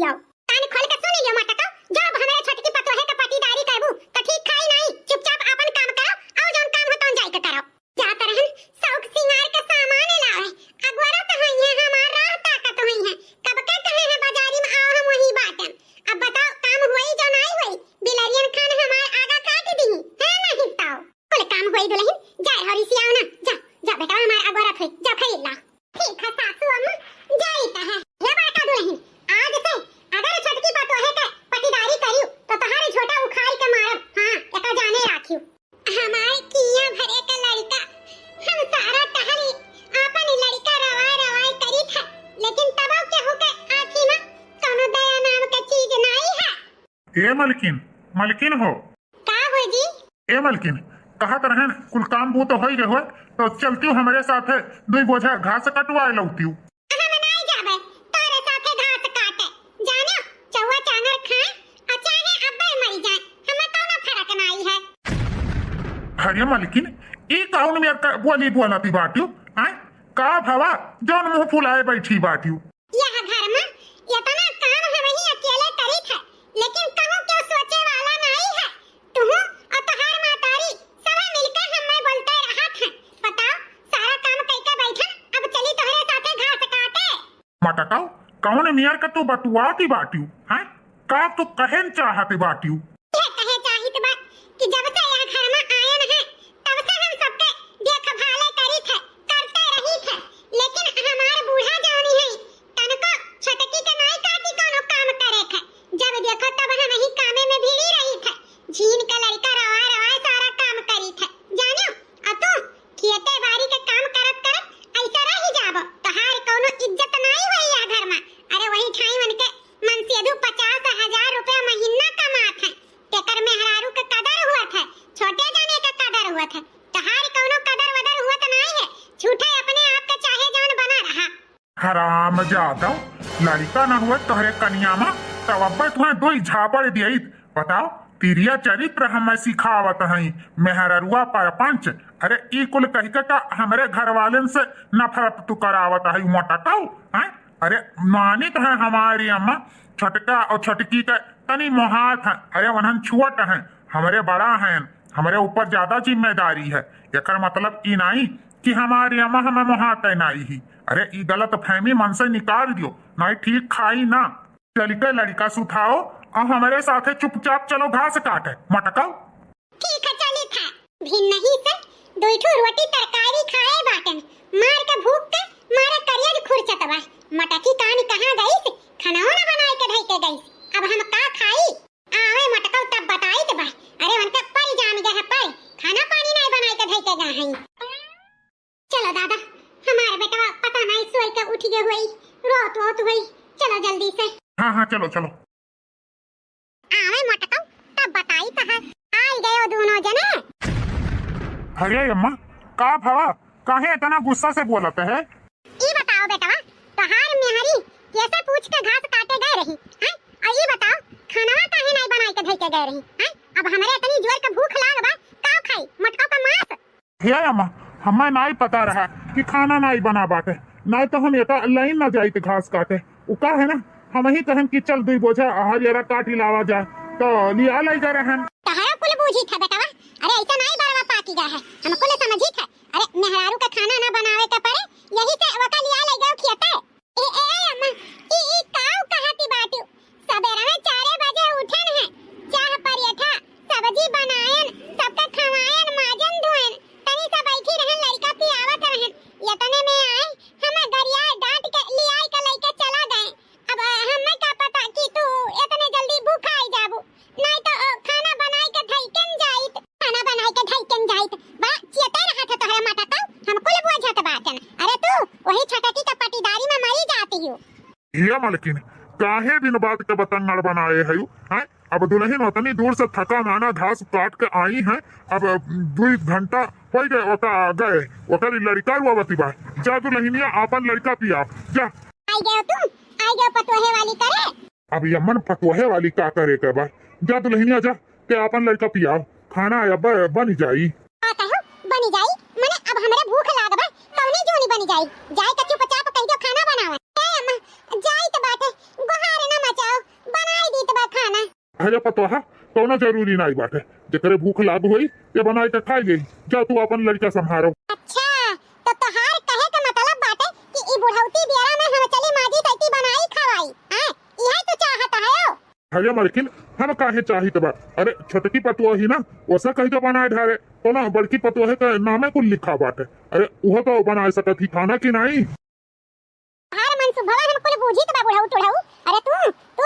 पियाओ। कान खोल के सुन लियो मटका, जब हमारे छोटकी पतोहे के पटीदारी करबू त ठीक खाई नहीं, चुपचाप अपन काम करो और जौन काम हो तौन जाई के करो। जात रहन शौक सिंगार के सामान लावे, अगवरा त हई है हमार राह ताकत हई है, कब के कहे है बाजारी में आओ हम वही बाटन। अब बताओ काम होई जो नहीं होई, बिलरियन खान हमार आगा काट दी है नहीं ताओ। कुल काम होई दुल्हन, जा हरी से आओ ना, जा जा बेटा हमार अगवरा थई, जा खरीद ला। ठीक है सासू अम्मा, जाई त है ये बाटा दुल्हन, आज से अगर छोटकी पतोहे के पटीदारी करियो तो तहारे छोटा उखाड़ के मारब। हां एका जाने राखियो। हमार किया भरे का लड़का, हम सारा टहली आपन लड़का रवाय रवाय करी था, लेकिन तब के हो के आखी में कोनो दया नाम के चीज नहीं है। ए मलकिन, मलकिन हो का हो जी? ए मलकिन कहत रहन कुल काम वो तो होई रहो, तो चलती हूँ हमारे साथ है, दुई बोझा घास कटवाए लौती हूँ। हम नहीं जाबे तोरे साथे घास काटे, जानो चौवा चांगर खाए और चाहे अब्बे मर जाए, हमें कोनो फर्क नहीं है। अरे मलकिन ई काउन में बोली बोलती बाटियो आय का भवा जौन मुंह फुलाए बैठी बाटियो। यह घर में इतना काम हम ही अकेले करी थे, लेकिन कहूं क्यों सोचे वाला नहीं है। तू और तोहार मातारी सब मिलकर हमें बोलते रहा थे, बताओ सारा काम करके बैठन, अब चली तोहरे साथे घास काटे। मटकाओ कौन मियार का तू बटुआती बाटियो आय का तू कहन चाहती बाटियो। ये कहे चाहित बात कि जब से यह घर में आए हैं तब से हम सबके देखभाल करी थे, करते रही थे, लेकिन हमार बूढ़ा जानी है तनको छटकी के नहीं काटी कोनो काम करे थे, जब देखो तब हम ही कामे में भिड़ी रही थे, झीन का लड़का रवा रवा सारा काम करी थे, जानो आ तू खेते बाड़ी के काम करत करत ऐसा रही जाबो, तहार कोनो इज्जत नहीं होई या घर में। अरे वही ठाई मन के मन से दू 50,000 रुपया महीना कमात है, तेकर मेहरारू के कदर हुआ था, छोटे जाने का कदर हुआ था, तहार कोनो कदर वदर हुआ तो नहीं है, झूठे अपने आप के चाहे जौन बना रहा। हराम जादव लड़का न हुए तोहरे कन्या मा तब अब्बे तुम्हें दो झापड़ दियई। बताओ तिरिया चरित्र हमें सिखावत हई, मेहररुआ परपंच। अरे ई कुल कह के का हमरे घर वालन से नफरत तू करावत हई मोटकाऊ हैं। अरे मानित है हमारी अम्मा छटका और छटकी के तनी मोहात है, अरे वनहन छुअट है, हमारे बड़ा है, हमारे ऊपर ज्यादा जिम्मेदारी है, एकर मतलब ई नहीं कि हमारी अम्मा हमें मोहात है नहीं ही। अरे ई गलत फहमी मन से निकाल दियो, नहीं ठीक खाई ना। चल के लड़का सुठाओ और हमारे साथे चुपचाप चलो घास काटे मटकाओ। ठीक है चली था, भिन नहीं से दोइठो रोटी तरकारी खाए बाटन, मार के भूख के मारे करियर खुरचत बा। मटकी कान कहां गई से खाना ना बनाए के धई के गई, अब हम का खाई? आवे मटका तब बताई के बा। अरे उनके पर जान गए है, पर खाना पानी नहीं बनाए के धई के गए हैं। चलो दादा हमारे बेटा पता नहीं सोई के उठ गए हुई, रोत हुई, चलो जल्दी से। हाँ हाँ चलो चलो। आवे मटका तब बताई कहा आई गए दोनों जने। अरे अम्मा का भवा काहे इतना गुस्सा से बोलत है? ई बताओ बेटा तहार मेहरी कैसे पूछ के घास काटे गए रही हैं? और ई बताओ खाना काहे नहीं बनाई के धई के गए रही हैं? अब हमरे इतनी जोर के भूख लाग बा, का खाई मटका का मांस? हे अम्मा हमें नहीं पता रहा कि खाना नहीं बना बाटे, नहीं तो हम एटा लाइन ना जाई के घास काटे। उ का है ना हम ही कहन कि चल दुई बोझा हरियरा काटी लावा जाए तो लिया ले जा रहन। तहारा कुल बूझी था बेटा, अरे ऐसा नहीं बरवा पाकी गया है, हम कुल समझी था। अरे मेहरारू का खाना ना बनावे के पड़े, यही से वका लिया ले गयो खियाते। ए अम्मा ई काऊ कहती बाटू, सबेरा में 4 बजे उठन है, चाह परियठा सब्जी बनायन, सबका खवायन माजन धोयन, तनी सा बैठी रहन लड़का पियावत रहन, यतने में आए हम गरिया डांट के लियाई के लेके चला गए। अब हमें का पता कि तू इतने जल्दी भूखा आई जाबू, नहीं तो खाना बनाई के धइकन जाइत, खाना बनाई के धइकन जाइत बा चेते रहा था तोहरा मटका, हम कुल बुझत बाटन। अरे तू वही छटकी के पटीदारी में मरी जाती हो। ये मलकिन काहे दिन बाद के बतंगड़ बनाए है हैं? अब दुल्हन उतनी दूर से थका माना घास काट के आई है, अब 2 घंटा हो गए ओका गए, ओकर लड़का हुआ बती बा, जा दुल्हनिया अपन लड़का पिया जा। आई गयो तू, आई गयो पतोहे वाली करे। अब यमन पतोहे वाली का करे के बा, जा दुल्हनिया जा के अपन लड़का पिया, खाना अब बन जाई। आता हो बनी जाई, मने अब हमरे भूख लाग बा, कौनी जोनी बनी जाई, जाई त चुपचाप कह दो खाना बनावे। ए अम्मा जाई त बाटे, गुहार ना मचाओ, अरे पतो है कोनो जरूरी नहीं बाटे, जेकरे भूख लाग होई ये बनाई के खाई गई। जा तू अपन लड़का संभारो। अच्छा तो तोहार कहे का मतलब बाटे कि ई बुढ़ौती बियारा में हम चली माजी सैती बनाई खवाई हैं, इहे तो चाहत है। अरे मलकिन हम काहे चाहित बा? अरे छोटकी पतुआ ही ना वैसा कहीं तो बनाए ढारे, कोनो बड़की पतुआ के नामे कुल लिखा बाटे। अरे वह तो बनाए सकत ही खाना की नहीं। हर मन सुभवा हम कुल बूझी त बा बुढ़ऊ टुढ़ऊ। अरे तू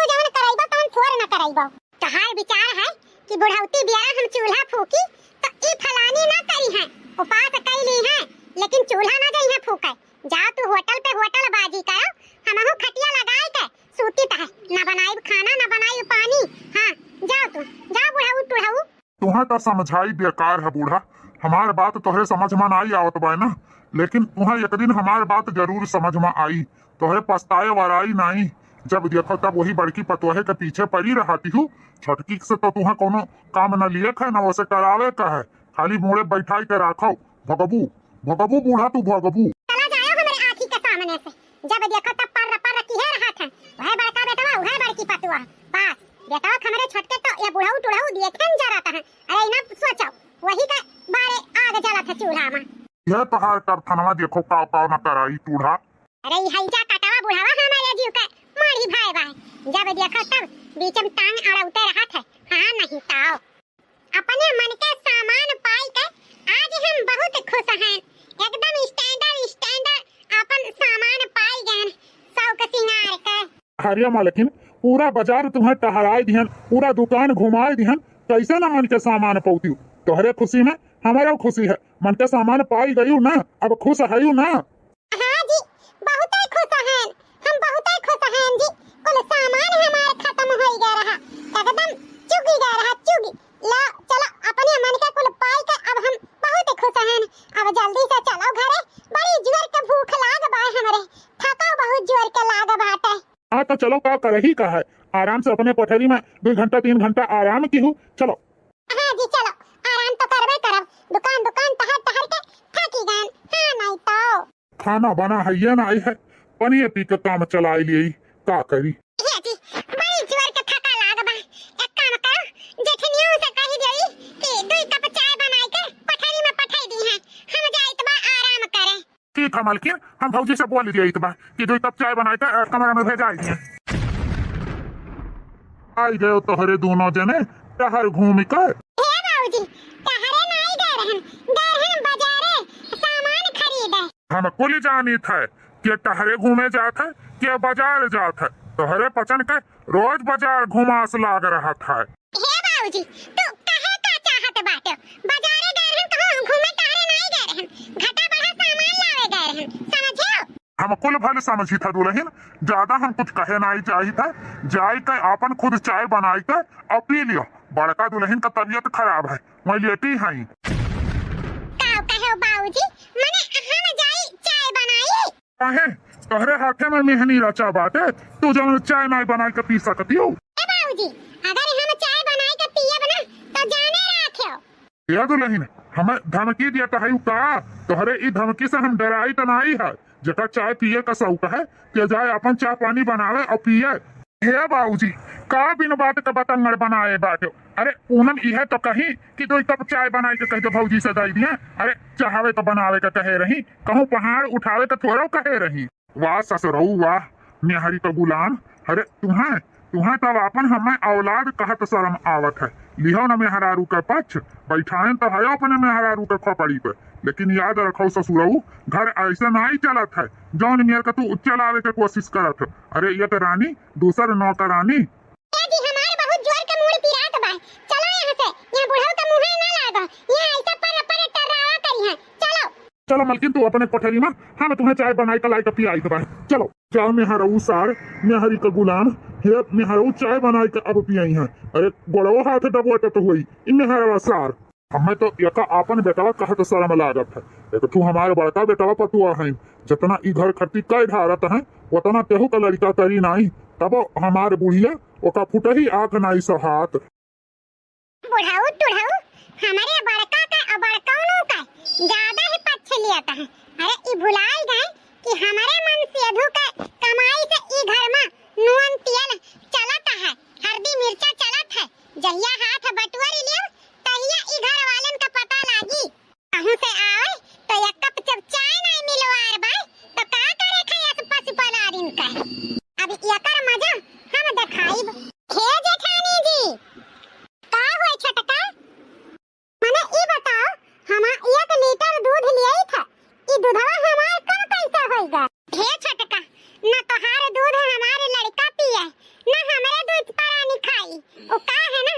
जवन कराइबा तवन थोर न कराइबा। तोहार विचार है कि बुढ़ौती बियारा हम चूल्हा फूकी तो ई फलानी ना करी है, उपास कैली है लेकिन चूल्हा ना गई है फूके। जा तू होटल पे होटल बाजी करो, हमहु खटिया लगाए के सूती है ना बनाई खाना ना बनाई पानी। हां जाओ तू जा बुढ़ऊ टुढ़ऊ। तुहा तो समझाई बेकार है बूढ़ा, हमार बात तोहरे समझ में नहीं आवत बा ना, लेकिन तुहा एक दिन हमार बात जरूर समझ में आई। तोहरे पछताए वाराई नहीं, जब देखो तब वही बड़की पतोहे के पीछे पड़ी रहती हूँ। छटकी से तो तुहा कोनो काम न लिए है न वैसे करावे का है, खाली मोड़े बैठाई के राखो। भगबू भगबू बूढ़ा तू भगबू। चला जाओ हमारे आँखी के सामने से, जब देखो तब पर की है रहा था। वह बड़का बेटवा वह बड़की पतुआ, बस बेटा हमारे छटके तो ये बुढ़ऊ टुढ़ऊ देखन जा रहा है। अरे ना सोचो वही का बारे आग जला था चूल्हा में। यह तोहार करथनवा देखो का पाव न कराई टूढ़ा। अरे हैजा कटावा बुढ़ावा हमारे जीव का मारी भाई भाई, जब देखो तब बीच में टांग अड़ौते रहा था। हाँ नहीं ताओ अपने मन के सामान पाई के आज हम बहुत खुश हैं, एकदम स्टैंडर्ड अपन सामान पाई गए शौक सिंगार के। हरिया मालकिन पूरा बाजार तुम्हें टहराए दिहन, पूरा दुकान घुमाए दिहन, कैसे ना मन के सामान पौती। तोहरे खुशी में हमारा खुशी है, मन के सामान पाई गयू ना, अब खुश है ना। हाँ जी बहुत खुश हैं, हम बहुत खुश हैं जी। कुल सामान हमारे खत्म हो गया रहा, एकदम चुगी गया रहा चुगी। ला चलो अपने मन के कुल पाई के अब हम बहुत खुश हैं। अब जल्दी से चलो घरे, बड़ी जोर के भूख लाग बा हमरे, थका बहुत जोर के लाग बाटे। हाँ तो चलो का करही का है, आराम से अपने कोठरी में 2 घंटा 3 घंटा आराम की हूँ। चलो हाँ जी चलो आराम तो करबे करब, दुकान टहर टहर के थकी गए। हाँ नहीं तो खाना बना है ये ना आई है, पनिए पी के काम चलाई लिए का करी। ये जी बड़ी जोर के थका लाग बा, एक काम करो जेठनियों से कही देई कि 2 कप चाय बनाई के कोठरी में पठाई दी है, हम जाइत बा आराम करे। ठीक है मालकिन, हम भौजी से बोल दिए इतबा कि 2 कप चाय बनाए के कमरा में भेजा दिए। आई गए तोहरे दोनों जने टहर घूम के। हे बाबूजी टहरे नहीं गए रहन बाजारे सामान खरीदे। हम कुल जानी थे कि टहरे घूमे जात है कि बाजार जात है, तोहरे पचन के रोज बाजार घुमास लाग रहा था। हे बाबूजी तू कहे का चाहत बाटे, बाजारे गए रहन कहां घूमे टहरे नहीं गए रहन, घटा बढ़ा सामान लावे गए रहन, समझो। हम कुल भले समझी था दुल्हन, ज्यादा हम कुछ कहे नहीं चाहिए था। जाए के आपन खुद चाय बनाई के और पी लियो। बड़का दुल्हन का तबीयत खराब है, मैं लेटी हई। काऊ कहे बाबूजी मने हम जाई चाय बनाई। काहे तोहरे हाथे में मेहनी रचा बाटे, तू जब चाय नहीं बना के पी सकती हो। ए बाबूजी अगर हम चाय बनाई के पिए बना तो जाने राखियो। ये दुल्हन हमें धमकी दिया था का, तोहरे ई धमकी से हम डराई तो नहीं है। जका चाय पिए का शौक है कि जाए अपन चाय पानी बनावे और पिए। हे बाबूजी का बिन बात का बतंगड़ बनाए बाटे। अरे पूनम यह तो कही कि 2 कप चाय बनाई के कह दो भौजी से दे दिए। अरे चाहवे तो बनावे का कहे रही, कहूँ पहाड़ उठावे तो थोड़ा कहे रही। वाह ससुरऊ वाह निहारी तो गुलाम। अरे तुम्हें तब अपन हमें औलाद कहत शर्म आवत है। लिहो न मेहरारू के पक्ष, बैठाए तो है अपने मेहरारू के खोपड़ी पे, लेकिन याद रखो ससुरऊ घर ऐसे नहीं चलत है जौन मेयर का तू चलावे के कोशिश करत है। अरे ये तो रानी दूसर नौकरानी। जी हमारे बहुत जोर के मुंह पिरात बा, चलो यहाँ से, यहाँ बुढ़ऊ का मुंह ना लागा, यहाँ ऐसा पर टर्रावा करी है। चलो चलो मलकिन तू अपने कोठरी में, हम तुम्हें चाय बनाई के लाई के पियाई के बाद। चलो चाय मेहरारू सार मेहरी का गुलाम हे मेहरारू चाय बनाई के अब पियाई है। अरे गोड़ो हाथ दबोटे तो हुई इन मेहरा सार। हमें तो यका आपन बेटवा कहत शर्म लागत है, एक तू हमारे बड़का बेटवा पतुआ है। जितना ई घर खर्ची कई ढारत है उतना तेहू का लड़का करी नहीं, तब हमारे बुढ़िया ओका फुट ही आंख नहीं सहात। बुढ़ाऊ टुढ़ाऊ हमारे बड़का का और बड़काउनों का ज्यादा ही पक्ष लिया है। अरे ई भुलाई गए कि हमारे मन सेधु के कमाई से ई घर में नून तेल चलत है, हल्दी मिर्चा चलत है। आई ओ का है ना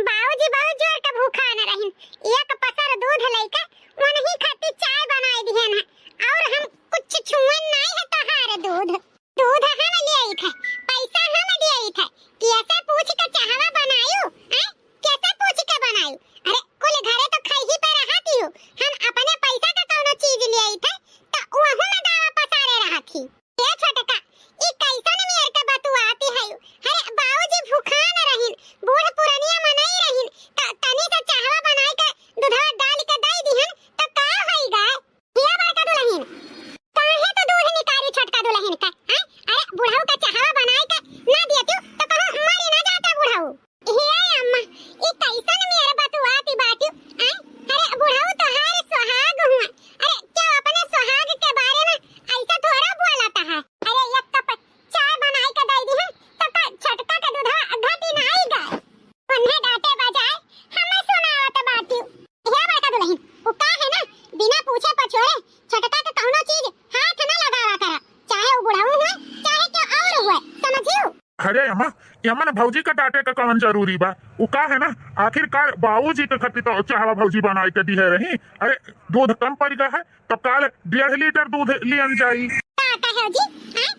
बाबूजी बहुत जोर के भूखा न रहिन एक पसर दूध लइका वनही खाती चाय बनाई दिहन है और हम कुछ छुअन नहीं है तहार दूध दूध हम ले आई थे पैसा हम दे आई थे कैसे पूछ के चाहवा बनायू हैं कैसे पूछ के बनायू अरे कुल घरे तो खाई ही पे रहती हो हम अपने पैसा का कोनो चीज ले आई थे तो वहु में दावा पसारे रहती ए छोटका ई कैसन मेर के बतुआती है अरे बाबूजी भूखा न रहिन बूढ़ पुरानिया मनाई रहिन तनी से चाहवा बनाई के दूधवा डाल के दई दिहन तो का होईगा ये बड़का दुल्हन काहे तो दूध निकाली छोटका दुल्हन का हैं अरे बूढ़ऊ का चाहवा बनाई के ना दियतू तो कहो मरी ना जाता बूढ़ऊ हे अम्मा ई कैसन मेरे बतुआती बाती हैं अरे बूढ़ऊ तो हार सुहाग हुआ अरे क्या अपने सुहाग के बारे में ऐसा थोड़ा बोलता है अरे एक कप चाय बनाई के दई दिहन तो छोटका का दूधवा घटी नहीं गए उन्हें डांटे बजाय हमें सुनावत बाती हे बड़का दुल्हन वो का है ना बिना पूछे पछोरे छोटका के कौनो चीज हाथ न लगावा करा चाहे वो बुढ़ाऊ हुए चाहे क्या और हुए समझियो अरे अम्मा यमन भौजी का डांटे का कौन जरूरी बा वो का है ना आखिरकार बाबूजी के खती तो चाहवा भौजी बनाई के दी है रही अरे दूध कम पड़ गया है तो कल 1.5 लीटर दूध लियन जाई का कहो जी हैं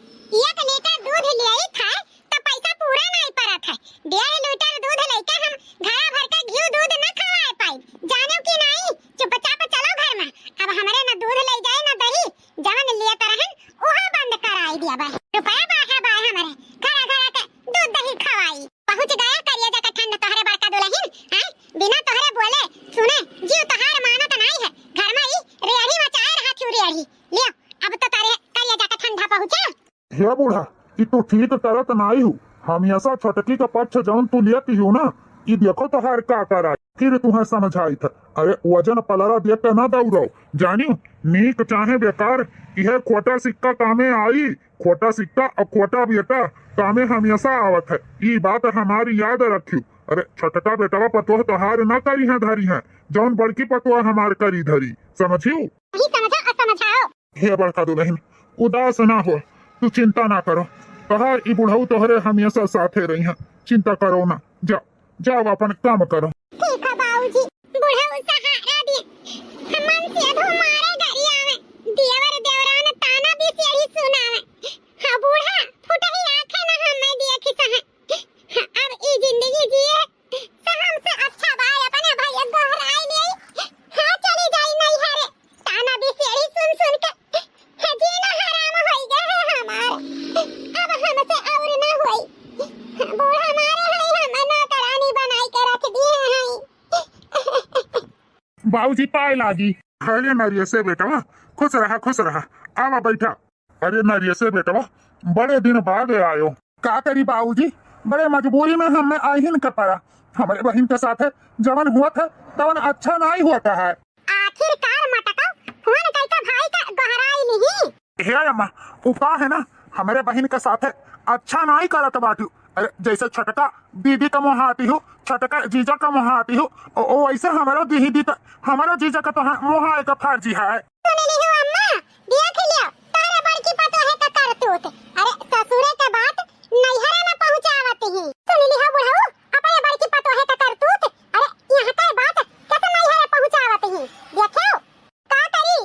1 लीटर दूध ले आई था तो पैसा पूरा नहीं पड़ा था 1.5 लीटर दूध लेके हम घड़ा भर के घी दूध न खवाए पाई जानो कि नहीं चुपचाप चलो घर में अब हमारे न दूध ले जाए न दही जवन लिए तरहन ओहा बंद कराई दिया बा रुपया बाहे बाहे हमारे घरा घरा के दूध दही खवाई पहुंच गया करिया जका ठंड तोहरे बड़का दुल्हन हैं बिना तोहरे बोले सुने जीव तोहार मानत नहीं है घर में ही रेड़ी मचाए रहा छू रेड़ी लियो अब तो तारे करिया जका ठंडा पहुंचा हे बूढ़ा कि तू ठीक करत नहीं हूँ हमेशा छोटकी का पक्ष जौन तू लेती हूँ ना ये देखो तो हर का करा फिर तुम्हें समझाई था अरे वजन पलरा देख के ना दौड़ो जानियो नीक चाहे बेकार यह खोटा सिक्का कामे आई खोटा सिक्का और खोटा बेटा कामे हमेशा आवत है ये बात हमारी याद रखियो अरे छोटका बेटवा पतोह तोहार ना करी है धरी है जौन बड़की पतोह हमार करी धरी समझियो नहीं समझा और समझाओ हे बड़का दुल्हन उदास ना हो तू चिंता ना करो तोहार ई बुढ़ऊ तोहरे हमेशा साथे रही है चिंता करो ना जाओ जाओ अपन काम करो ठीक है बाबूजी बुढ़ऊ सहारा दे हमन से अधो मारे गरिया में देवर देवरान ताना भी सेड़ी सुनावे हां बूढ़ा फुटही आंखें ना हमें देखी सह अब ई जिंदगी जिए तो हमसे अच्छा भाई अपने भाई गोहराई ले हां चली जाई नहीं हरे ताना भी सेड़ी सुन सुन के जीना हराम होई गए है हमार अब हमसे और ना होई बूढ़ा मारे है हमें नौकरानी बनाई के रख दिए हैं बाबूजी पाए लागी अरे नरिये से बेटवा खुश रहा आवा बैठा अरे नरिये से बेटवा बड़े दिन बाद आयो का करी बाबूजी बड़े मजबूरी में हमें आहिन का पड़ा हमारे बहन के साथ जवन हुआ था तवन अच्छा नहीं होता है आखिरकार मटका फोन करके भाई का गहराई नहीं हे अम्मा उपा है ना हमारे बहन के साथ अच्छा नहीं करत बाटू अरे जैसे छटका दीदी का मोहाती हूँ छटका जीजा का मोहाती हूँ ओ ऐसे हमारो दीदी हमारो जीजा का तो मोहाए का फर्जी है सुन ली हो अम्मा देख लियो तारे बड़की पतो है का करतूत अरे ससुरे के बात नैहरे में पहुंचावत ही सुन ली हो बुढ़ऊ अपने बड़की पतो है का करतूत अरे यहां का बात कैसे नैहरे पहुंचावत ही देखो का करी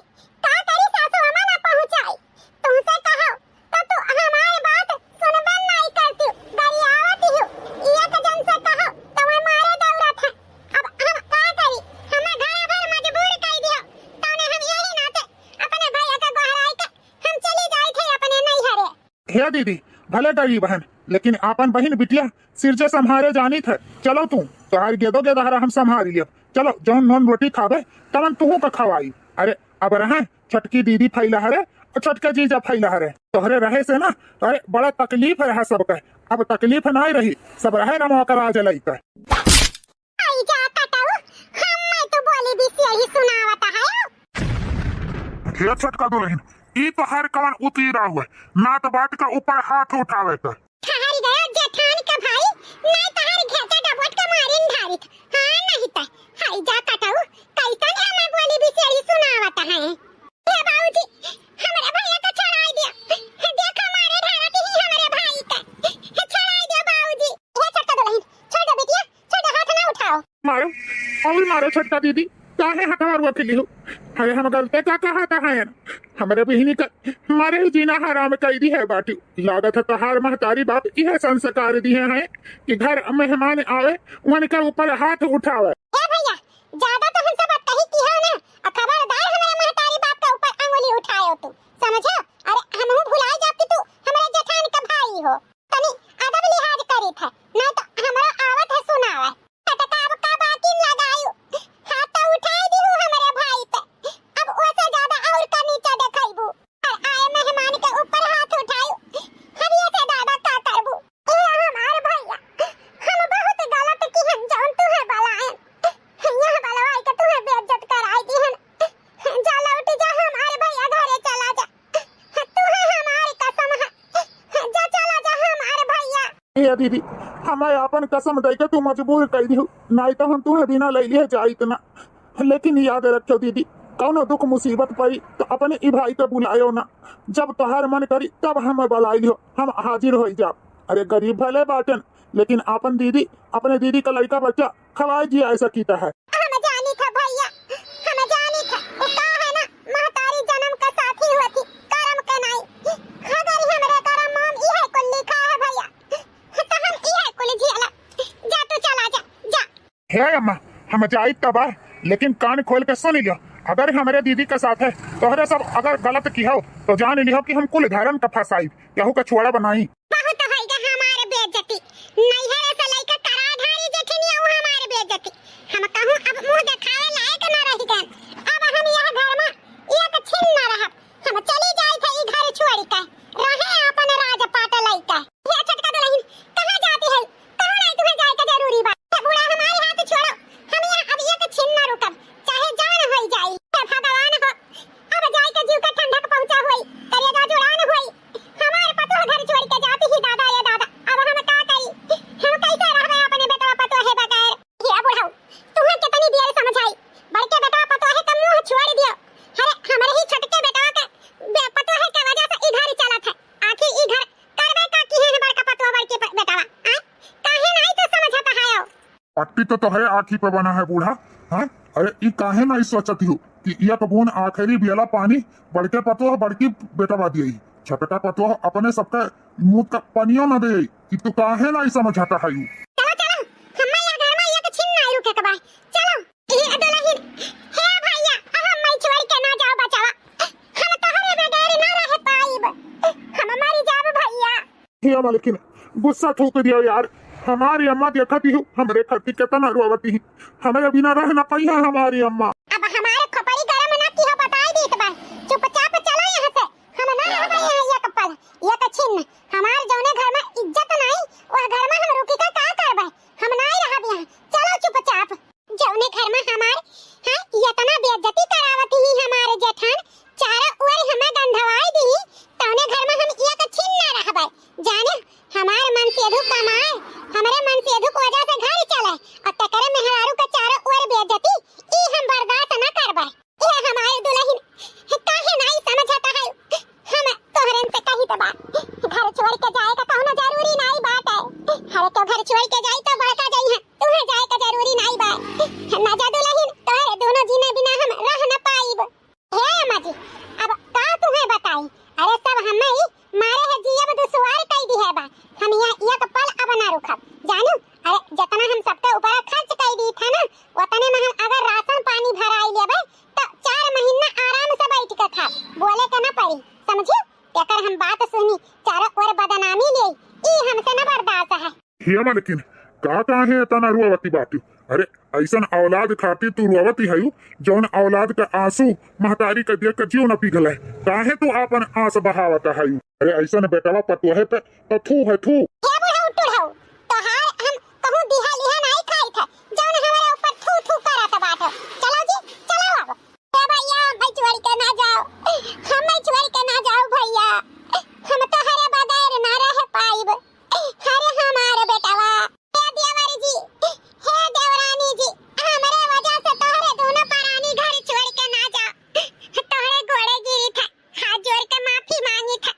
सासू अम्मा ना पहुंचाई तुमसे कहो तो तू हमारी बात सुनबन नहीं करती गरियावत ही एक जन से कहो तो मैं मारे दौड़ा था अब हम का करी हमें घर भर मजबूर कर दियो तौने हम यही नाते अपने भैया का गोहराई के हम चली जाए थे अपने नैहरे हे दीदी भले डरी बहन लेकिन आपन बहन बिटिया सिर से संभारे जानी थे चलो तू तोहार गेदो गेदहरा हम संभाल लियो चलो जौन नॉन रोटी खावे तवन तू का खवाई अरे अब रहे छटकी दीदी फैला हरे और छटका जीजा फैला हरे तोहरे रहे से ना अरे बड़ा तकलीफ है सबका अब तकलीफ नहीं रही सब रहे ना मौका आ जलाई का आई जा कटाऊ हम मैं तो बोली भी यही सुनावता है हे छटका दुल्हन ई तो हर कवन उतीरा हुआ ना तो बात का ऊपर हाथ उठावे कर ठहर गया जेठान का भाई मैं तहार घेचा डबोट का मारिन धारित हां नहीं त हाय जा कटाऊ कैसन हमें बोली भी यही सुनावता है हे बाबूजी हमारे भैया को छोड़ा दिया देखो मारे धारती ही हमारे भाई का छोड़ा दिया बाबूजी हे छटका दुल्हन छोड़ और मारो छोटका दीदी, काहे हथवा रुआ खिली हो? अरे हम गलते का कहा था है हमारे बहिनी का हमारे ही जीना हराम कई दी है बाटी। लागत है तहार महतारी बाप यह संस्कार दिए हैं कि घर मेहमान आवे उनके ऊपर हाथ उठावे। ए भैया ज्यादा तो हमसे बात कही की है ना, और खबरदार हमारे महतारी बाप के ऊपर अंगुली उठायो तू, समझो? अरे हमहू भुलाए जाब कि तू हमारे जेठान का भाई हो, तनी अदब लिहाज करी थे, नहीं तो हमरा आवत है सुनावे। टटकाब का बाकी लगायो, हाथ तो उठाई दी हूं हमारे भाई पे, अब ओसे ज्यादा और का नीचे देखाइबू, और आए मेहमान के ऊपर हाथ उठायो, हम ये से दादा का करबू? ए हमारे भैया हम बहुत गलत की हन, जौन तू है बलायन यह बलवाई के तू है बेइज्जत कराई दी हन। जा लौट जा हमारे भैया घरे चला जा, तू है हमारी कसम है, जा चला जा हमारे भैया। ए दीदी हमें अपन कसम दे के तू मजबूर कर दी, नहीं तो हम तुम्हें बिना ले लिए जा इतना। लेकिन याद रखो दीदी, कौनो दुख मुसीबत पड़ी तो अपने ई भाई को बुलायो ना, जब तोहार मन करी तब हमें बुलाई लियो, हम हाजिर हो जाओ। अरे गरीब भले बाटन, लेकिन अपन दीदी अपने दीदी का लड़का बच्चा खवाई जी ऐसा कीता है। हम जानी था भैया, हम जानी था वो का है ना महतारी जन्म का साथी होती करम के नहीं, अगर हमरे करम में ई है कुल लिखा है भैया तो हम ई है कुल झेला। जा तू चला जा, जा। हे अम्मा हम जाई तब आए, लेकिन कान खोल के सुन लियो, अगर हमारे दीदी के साथ है तोहरे सब अगर गलत किया हो तो जान लियो कि हम कुल घरन का फसाई केहू का छोड़ा बनाई। बहुत होइगा हमारे बेइज्जती, नहीं है ऐसा लइका कराधारी जेठनिया वो हमारे बेइज्जती, हम कहूं अब मुंह दिखाए लायक न रह गए, अब हम यह घर में एक छिन न रह, हम चली जाई थे ई घर छोड़ के रहे अपन राजपाट लइका। ये छटका दुल्हन कहां जाती है? कहां नहीं तुम्हें जाए का जरूरी बात, बूढ़ा हमारे हाथ छोड़ो, हम यहां अब एक छिन न रुकब, चाहे जान होई जाई। भगवान हो अब जाए के जीव का ठंडक पहुंचा होई, करेगा जुड़ान होई, हमारे पतो घर छोड़ के जाती ही दादा या दादा, अब हम का करी? हम कैसे रहबे अपने बेटा पतो है बगैर? ये बुढ़ाऊ तुम्हें कितनी देर समझाई, बड़के बेटा पतो है तो मुंह छोड़ दियो। अरे हमारे ही छोटके बेटा का पतो है के वजह से ई घर चलत है, आखिर ई घर करबे का की है बड़का पतो बड़के बेटावा आ काहे नहीं तो समझता है? पट्टी तो तोहरे आँखी पे बना है बूढ़ा। हाँ अरे ई काहे नहीं सोचत हो कि एक बूंद आखिरी बियला पानी बड़के पतो बड़की बेटा दिए, छोटका पतो अपने सबका मुंह का पानियो न दे कि तू काहे नहीं समझाता है? चलो चलो हम यहाँ घर में एक छिन नहीं रुके कबाय, चलो ये दुल्हन हे भैया हम मैं छोड़ के ना जाओ बचावा, हम तोहरे बगैर ना रह पाइब, हम मर जाब भैया। हे मालकिन गुस्सा थूक दियो यार, हमारी अम्मा देखती हूँ हमरे खर्ची कितना रुआवती है, हमें बिना रह ना पाई है हमारी अम्मा। अब हमारे खोपड़ी गरम ना की हो बताई दी तो चुपचाप चलो यहाँ से, हम ना रह पाए हैं ये कपल ये तो छिन, हमारे जौने घर में इज्जत नहीं वह घर में हम रुकी का करबे, हम नहीं रहब यहाँ, चलो चुपचाप। जौने घर में हमार हां इतना बेइज्जती करावती ही हमारे जेठान चारों ओर हमें गंधवाई दी, तौने घर में हम एक छिन ना रहबे, जाने हमारे मन से दुख कमाए, हमारे मन से दुख वजह से घर चले और तकरे मेहरारू का चारों ओर बेइज्जती ई हम बर्दाश्त न करबे। ये हमारे दुल्हन काहे नहीं समझता है, हम तोहरन से कही तो बात घर छोड़ के जाए का कहना जरूरी नहीं बात है, हरे तो घर छोड़ के जाई तो बड़का जाई है, तुम्हें जाए का जरूरी नहीं बात ना जा दुल्हन, तोहरे दोनों जीने बिना हम रह न पाइब। हे अम्मा जी अब का तुम्हें बताई, अरे सब हमें ही मारे है जीव दुश्वार कई दी है बा, हम यहाँ एक पल अब ना रुकब, जानो? अरे जितना हम सबके ऊपर खर्च कर दी था ना उतने में हम अगर राशन पानी भराई लेबे तो 4 महीना आराम से बैठ के खा, बोले के ना पड़ी, समझियो? तेकर हम बात सुनी चारों ओर बदनामी ले ई हमसे न बर्दाश्त है। हे मालकिन का काहे तना रुआवती बात? अरे ऐसन औलाद खातिर तू रुआवती है जौन औलाद का आंसू महतारी के देख के जीव न पिघले, काहे तू अपन आंस बहावता है? अरे ऐसन बेटवा पतोहे पे तो थू है थू। हे बुढ़ाऊ टुढ़ाऊ तोहार हम कहूं दिहा लिहा नहीं खाई था जौन हमारे ऊपर थू थू करत बात, चलो जी चलो अब। ए भैया मैं छोड़ के ना जाओ, हम मैं छोड़ के ना जाओ भैया, हम तो हरे बगैर ना रह पाइब, हरे हमारे बेटावा। हे देवरी जी हे देवरानी जी हमारे वजह से तोहरे दोनों परानी घर छोड़ के ना जाओ, तोहरे घोड़े गिरी था, हाथ जोड़ के माफी मांगी था,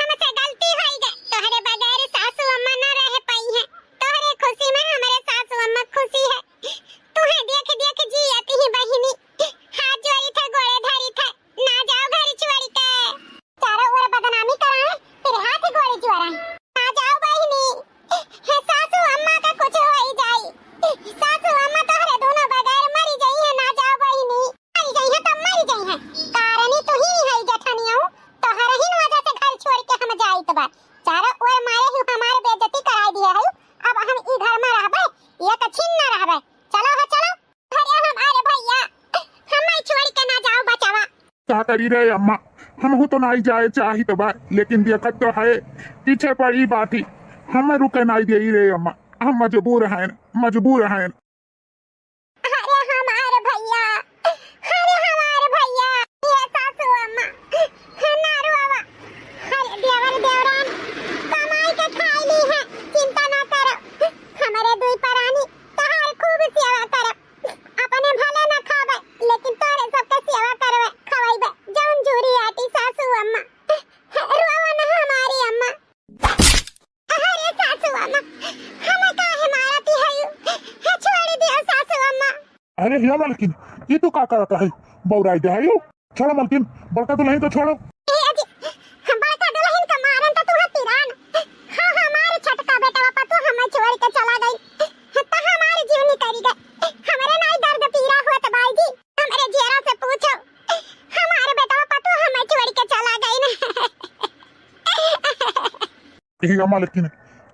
हमसे गलती हो गई, तोहरे बगैर सास करी रे अम्मा, हम तो नहीं जाए चाही तो बा, लेकिन देखत तो है पीछे पड़ी बाटी, हम रुके नहीं दे रे अम्मा, हम मजबूर हैं, मजबूर हैं। अरे हिया मालकिन, ये तो का करता है बौराई दे है छोड़ो मालकिन, बड़का तो नहीं तो छोड़ो। मालकिन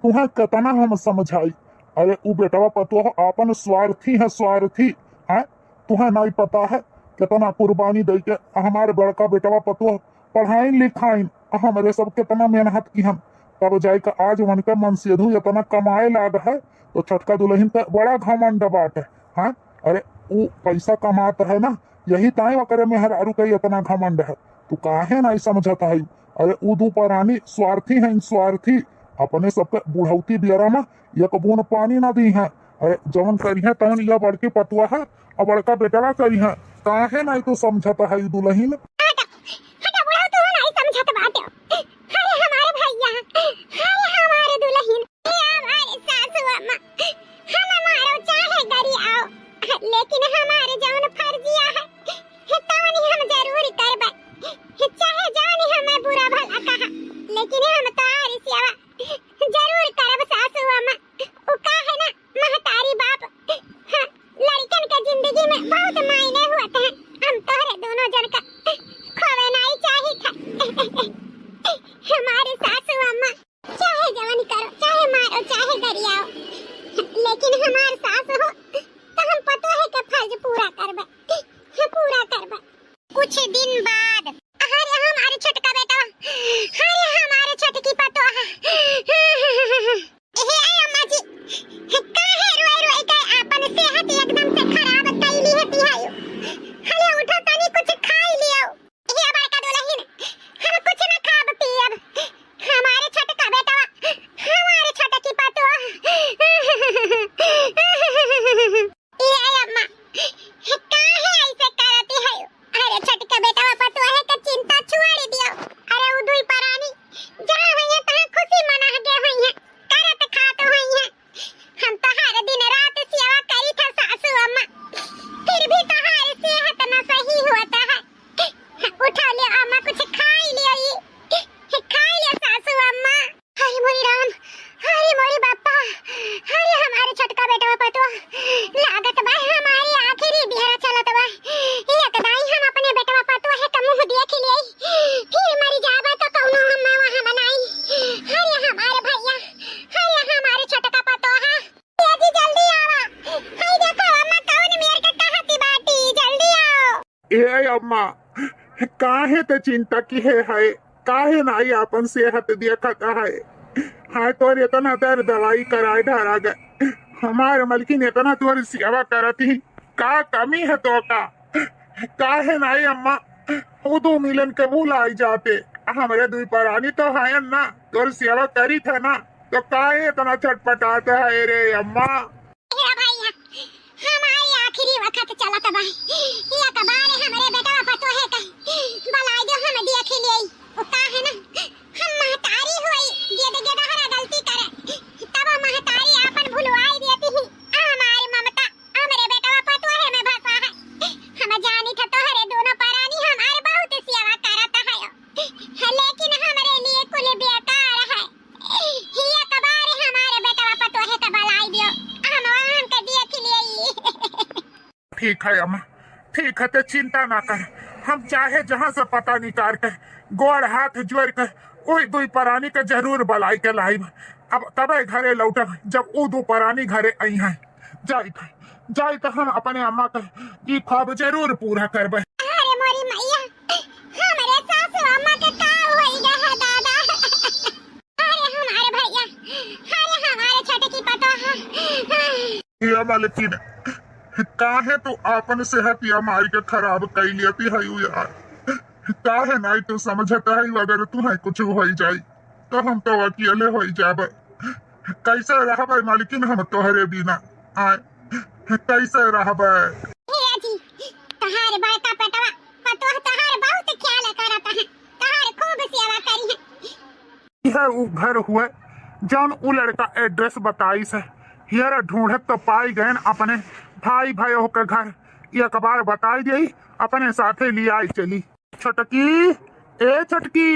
तुम्हें कतना हम समझाई, अरे वो बेटवा पतो अपन स्वार्थी है, स्वार्थी है, तुम्हें नहीं पता है कितना कुर्बानी दे के हमारे बड़का बेटवा पतो पढ़ाई लिखाई हमारे सब कितना मेहनत की हम, तब जाकर आज उनके मन से इतना कमाए लाग है, तो छटका दुल्हन का बड़ा घमंड बात है। हाँ अरे वो पैसा कमाता है ना, यही ताई वकरे मेहरारू का इतना घमंड है, तू काहे नहीं समझता है। अरे उदू परानी स्वार्थी है, स्वार्थी अपने सबके बुढ़ौती बियरा में एक बूंद पानी ना दी है। अरे जवन करी है तवन यह बड़की पतुआ है और बड़का बेटवा करी है, काहे नहीं तू समझता है दुल्हन। लेकिन हमारे जवन फर्जिया है तवन हम जरूर करबे, चाहे जानी हमें बुरा भला कहा, लेकिन हम तारी सेवा जरूर करब सासू अम्मा। उ का है ना महतारी बाप, हाँ, लड़कन के जिंदगी में बहुत मायने होते हैं, हम तोहरे दोनों जन का खोवे नहीं चाहिए था। हमारे सासू अम्मा चाहे जवन करो, चाहे मारो, चाहे गरियाओ, लेकिन हमारे सास हो तो हम पतो है कि फर्ज पूरा करबे, पूरा करबे। कुछ दिन बाद अरे हमारे छोटका बेटा, अरे हमारे छोटकी पतो हे अम्मा जी, काहे रोए रोए के अपन सेहत एकदम से खराब कैली है पिहायो। हले उठो तनी कुछ खाई लियो। हे बड़का दुल्हन, हम कुछ न खाब पियब, हमारे छोटका बेटा, हमारे छोटकी पतो। ये अम्मा काहे ऐसे करती है? अरे छोटका बेटा पतो है कि चिंता छोड़ दियो। अरे उदुई परानी जहां है तहां खुशी मना के होई है, करत खात होई है। हम तो हर दिन रात सेवा करी था सासू अम्मा, फिर भी तुम्हारी सेहत न सही होता है। उठा ले अम्मा, कुछ खाई लियो, ये खाई ले सासू अम्मा। हरे मोरी राम, हरे मोरी बापा, हरे हमारे छोटका बेटा पतो लागत बा हमारी आखिरी बिहरा चलत बा। एक दाई हम अपने बेटवा पतो है त मुंह देख लिए, फिर मरी जाबा तो कौनो हम वहां बनाई। हरे हमारे भैया, हरे हमारे छोटका पतो है, तेजी जल्दी आवा। हाय देखो अम्मा कौन मेर के कहती बाटी, जल्दी आओ। ए अम्मा काहे ते चिंता की है, काहे नहीं अपन सेहत देखत है। हाँ तोर इतना देर दवाई कराए ढारा गए, हमारे मलकिन इतना तोर सेवा करती, का कमी है तो काहे नहीं अम्मा उदू मिलन के मुँह लाई जाते। हमारे दुई परानी तो है ना, तोर सेवा करी थे ना, तो काहे इतना छटपटाता है रे अम्मा। भैया हमारी आखिरी वक्त चलत बा, ये कबारे हमारे बेटा पतो है कहीं बलाई दो हम देख लिए। ओ का है ना हम महतारी होई, गेद गेदहरा गलती करे तब महतारी आपन भुलवाई देती ही। हमारी ममता हमारे बेटा पतो है में भसा है, हम जानी था तोहरे दोनों परानी हमारे बहुत सेवा करता है, लेकिन हमारे लिए कुल बेकार है। ये कबारे हमारे बेटा पतो है त बलाई दियो, हम वहां के देख लिए। ठीक है अम्मा, ठीक है, तो चिंता ना कर, हम चाहे जहाँ से पता निकाल कर गोड़ हाथ जोड़ कर वही दुई परानी के जरूर बलाई के लाइब। अब तबे घरे लौटब जब वो दो परानी घरे आई है। जाई तो हम अपने अम्मा का ई ख्वाब जरूर पूरा करबे। अरे मोरी मैया, या मालकिन काहे तू आपन सेहत या मारी के खराब कर लियती है यार। काहे नहीं तू समझता है अगर तू है कुछ हो जाई तो हम तो अकेले हो जाब। कैसे रहब मालकिन हम तोहरे बिना आए कैसे रहब। हे जी तहार बड़का पेटवा पतोह तहार बहुत ख्याल करत है, तहार खूब सेवा करी है। यह वो घर हुए जौन उ लड़का एड्रेस बताई से हियर ढूंढत तो पाई गए अपने भाई भाइयों के घर। एक बार बताई दी अपने साथे ले आई चली। छोटकी ए छोटकी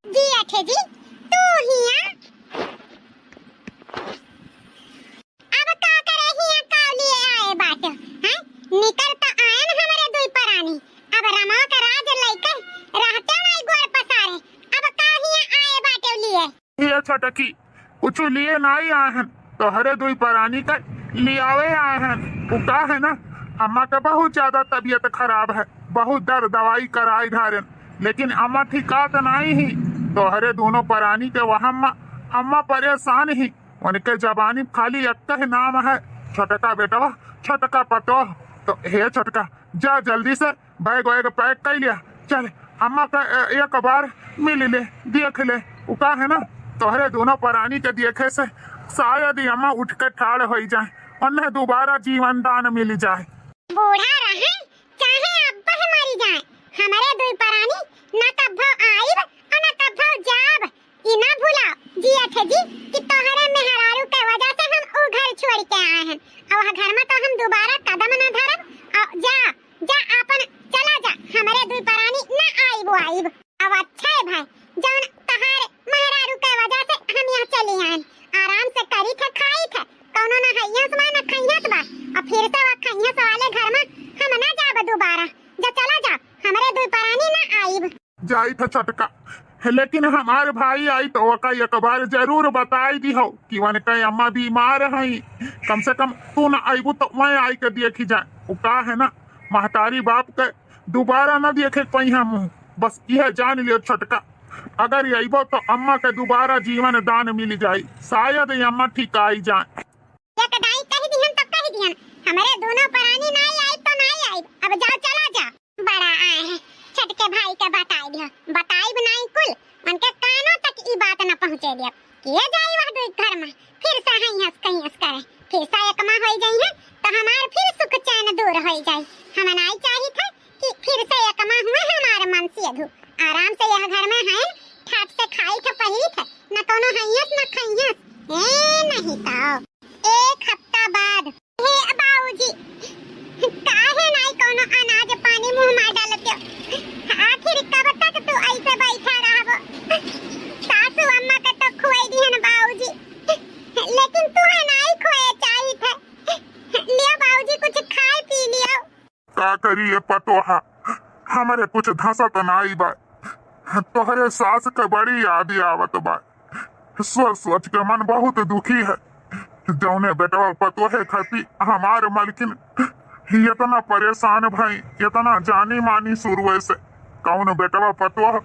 जी अठे जी तू हिया अब का करे हिया का लिए आए बाट हैं। निकल तो आए न हमारे दुई परानी अब रमा का राज लइके रहते नहीं गोर पसारे अब का हिया आए बाटे लिए। ये छोटकी कुछ लिए नहीं आए हैं तो हरे दुई परानी का लियावे आए हैं। वो का है ना अम्मा का बहुत ज्यादा तबीयत खराब है, बहुत दर्द दवाई कराई धारन लेकिन अम्मा ठिका तो नहीं ही तो हरे दोनों परानी के वहाँ अम्मा परेशान ही। उनके जबानी खाली एक ही नाम है छोटका बेटवा छोटका पतो। तो हे छोटका जा जल्दी से बैग वैग पैक कर लिया चल अम्मा का एक बार मिल ले देख ले। वो का है ना तोहरे दोनों परानी के देखे से शायद ही अम्मा उठ के ठाड़ हो जाए उन्हें दोबारा जीवन दान मिल जाए। बूढ़ा रहे चाहे अब्बा ही मरी जाए हमारे दुई परानी ना कभो आइब और ना कभो जाब। ई ना भूलाओ जी अठे जी कि तोहरे मेहरारू के वजह से हम उ घर छोड़ के आए हैं और घर में तो हम दोबारा कदम ना धरब। और जा जा अपन चला जा हमारे दुई परानी ना आइब। अब अच्छा है भाई जौन तहारे मेहरारू के वजह से हम यहाँ चले आए आराम से करी थे खाई थे कौनो ना हइयस में ना खइयस बा और फिर से वो खइयस वाले घर में हम ना जाब दोबारा। जा चला जा हमारे दुई परानी ना आइब। जाई था छोटका लेकिन हमारे भाई आई तो वका एक बार जरूर बताई दी हो कि वन के अम्मा बीमार है। कम से कम तू ना आईबू तो मैं आई के देखी जाए। वो का है ना महतारी बाप के दोबारा ना देखे पाई हम बस यह जान लियो छोटका अगर अबो तो अम्मा के दोबारा जीवन दान मिल जाये शायद ये अम्मा ठीक आई जाए। एक दाई कह दिहन तो कह दिहन हमारे दोनों परानी नहीं आई तो नहीं आई। अब जाओ चला जा बड़ा आए हैं छटके भाई के बताई दिया बताई बनाई कुल उनके कानों तक ई बात न पहुंचे दिया किए जाई वह दुई घर में फिर से हंस कहीं हंस करे फिर से एक माह होई जाई है तो हमार फिर सुख चैन दूर होई जाई। हम नहीं चाहिए था कि फिर से एक माह हुए हमारे मन से अधू आराम से यह घर में है ठाट से खाई थे पहली थे न कोनो हंस न खइयस ए नहीं तो एक हफ्ता बाद हे बाबूजी काहे नहीं कोनो अनाज पानी मुंह में डालते आखिर कब तक तू ऐसे बैठा रहबो। सासू अम्मा के तो खुआई दिहन बाबूजी लेकिन तू है नहीं खुए चाहिए थे लियो बाबूजी कुछ खाए पी लियो। का करिए पतोहा हमारे कुछ धंसा तो नहीं बा तोहरे सास के बड़ी याद आवत बा सोच सोच के मन बहुत दुखी है। जौने बेटवा पतोहे खाती हमार मालकिन इतना परेशान भाई इतना जानी मानी शुरू से कौन बेटवा पतोह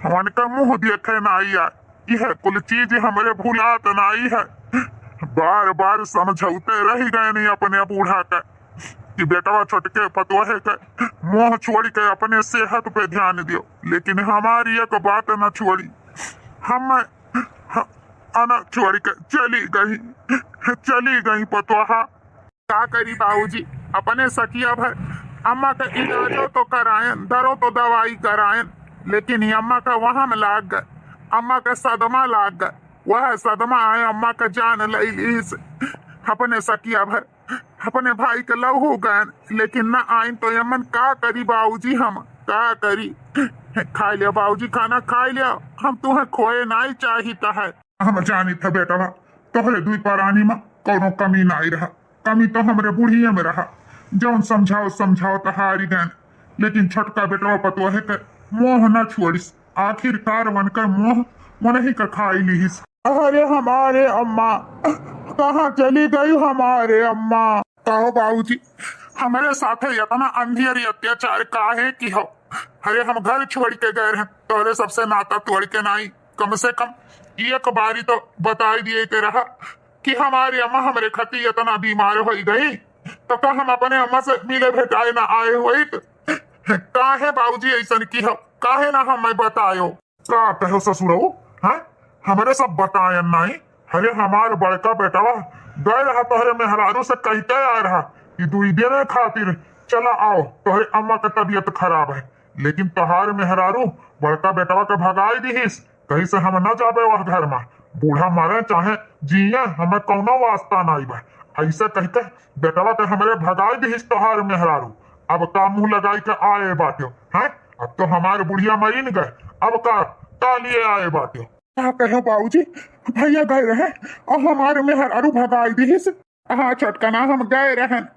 हमन का मुंह देखे नहीं आए यह कुल चीज हमारे भूलात नहीं है। बार बार समझौते रह गए नहीं अपने बूढ़ा के कि बेटवा छोटके पतोहे के मुंह छोड़ के अपने सेहत पे ध्यान दियो लेकिन हमारी एक बात न छोड़ी हम अना छोड़ के चली गई पतोहा। का करी बाबूजी अपने सकिया भर अम्मा का इलाजो तो करायन दरो तो दवाई करायन लेकिन अम्मा का वहां में लाग गए अम्मा का सदमा लाग गए वह सदमा आए अम्मा का जान ली अपने सकिया भर अपने भाई के लहू गए लेकिन न आइन तो यमन का करी बाबूजी हम का करी। खा लिया बाबूजी खाना खा लिया हम तुम्हें खोए नहीं चाहिए है। हम जानी था बेटा तोहरे दुई परानी में कोनो कमी नहीं रहा कमी तो हमरे बुढ़िया में रहा जौन समझाओ तो हारी गए लेकिन छोटका बेटवा पतोहे के मोह न छोड़िस आखिरकार बनकर मोह मन ही का खाई लीस। अरे हमारे अम्मा कहाँ चली गई हमारे अम्मा। कहो बाबूजी हमारे साथ इतना अंधेरी अत्याचार काहे की हो। अरे हम घर छोड़ के गए हैं तोरे सबसे नाता तोड़ के नहीं कम से कम एक बारी तो बताई दिए के रहा कि हमारी अम्मा हमरे खती इतना बीमार हो गई तो का हम अपने अम्मा से मिले भेटाए ना आए हुई काहे बाबूजी ऐसा की हो काहे ना हमें बतायो का कहो ससुरो हैं हमरे सब बतायन नहीं अरे हमार बड़का बेटावा गए रहा तोहरे मेहरारू से कहते आ रहा कि दुई दिन खातिर चला आओ तोहरे अम्मा का तबीयत खराब है लेकिन तोहार मेहरारू बड़का बेटावा के भगाई दीहिस कहीं से हम न जाबे वह घर में बूढ़ा मरे चाहे जिये हमें कौनो वास्ता नहीं बा ऐसे कहते बेटावा के हमरे भगाई दीहिस तोहार मेहरारू अब का मुंह लगाई के आए बाटे हैं अब तो हमारे बुढ़िया मरीन गए अब का लिए आए बाटे क्या कहो बाबूजी भैया गए रहे और हमारे मेहरारू भगाई दीहिस हाँ छोटकना हम गए रहन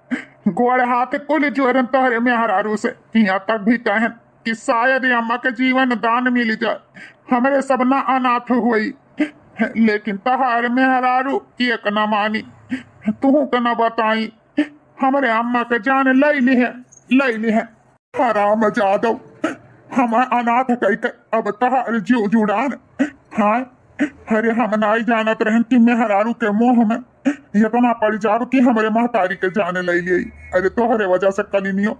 गोड़ हाथ कुल जोरन तोहरे मेहरारू से यहाँ तक भी कहन कि शायद अम्मा के जीवन दान मिल जाए हमारे सब न अनाथ हुई लेकिन तहार मेहरारू एक न मानी तू के न बताई हमारे अम्मा के जान ले ली है हराम जादव हम अनाथ कह अब तहार जीव जुड़ान हाँ अरे हम नाई जानत रहन कि मेहरारू के मुंह में इतना पड़ जाब कि हमारे महतारी के जान ले ली अरे तोहरे वजह से कलिनियो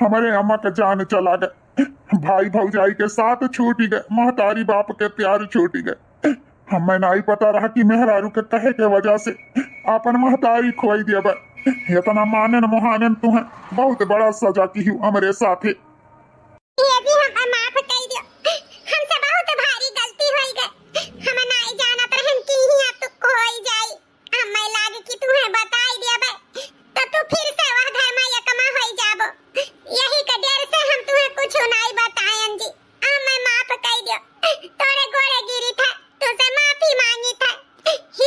हमारे अम्मा के जान चला गए भाई भौजाई के साथ छूट गए महतारी बाप के प्यार छूट गए हमें नहीं पता रहा कि मेहरारू के कहे के वजह से अपन महतारी खोई दिया इतना मानन मोहानन तू है बहुत बड़ा सजा की हूँ हमारे साथ ये भी हम माफ कर दियो हमसे बहुत भारी गलती होई गई हम नहीं जानत रहन कि हिया तू खोई जाई हमें लागे कि तू है बताई दिया बे तो तू फिर से वह घर में एकमा होई जाबो यही के डर से हम तुम्हें कुछ नहीं बतायन जी हमें माफ कर दियो तोरे गोरे गिरी था तुझसे माफी मांगी था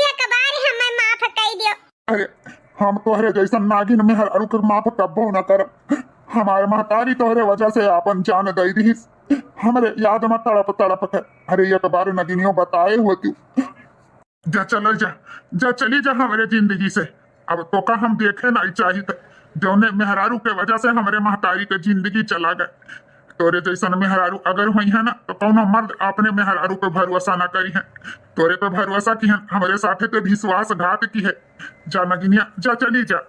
एक बार हमें माफ कर दियो अरे हम तोहरे जैसा नागिन मेहरारू के माफ कब्बो न कर हमारे महतारी तोहरे वजह से अपन जान दई दी हमरे याद में तड़प तड़प के अरे एक बार नगिनियों बताए होती जा चल जा चली जा हमारे जिंदगी से अब तो का हम देखे नहीं चाहिए जौने मेहरारू के वजह से हमारे महतारी के जिंदगी चला गए तोरे जैसन मेहरारू अगर हुई है ना तो कौनो मर्द अपने मेहरारू पे भरोसा ना करी है तोरे पे भरोसा की है हमारे साथे तो विश्वासघात की है जा नगिनिया जा चली जा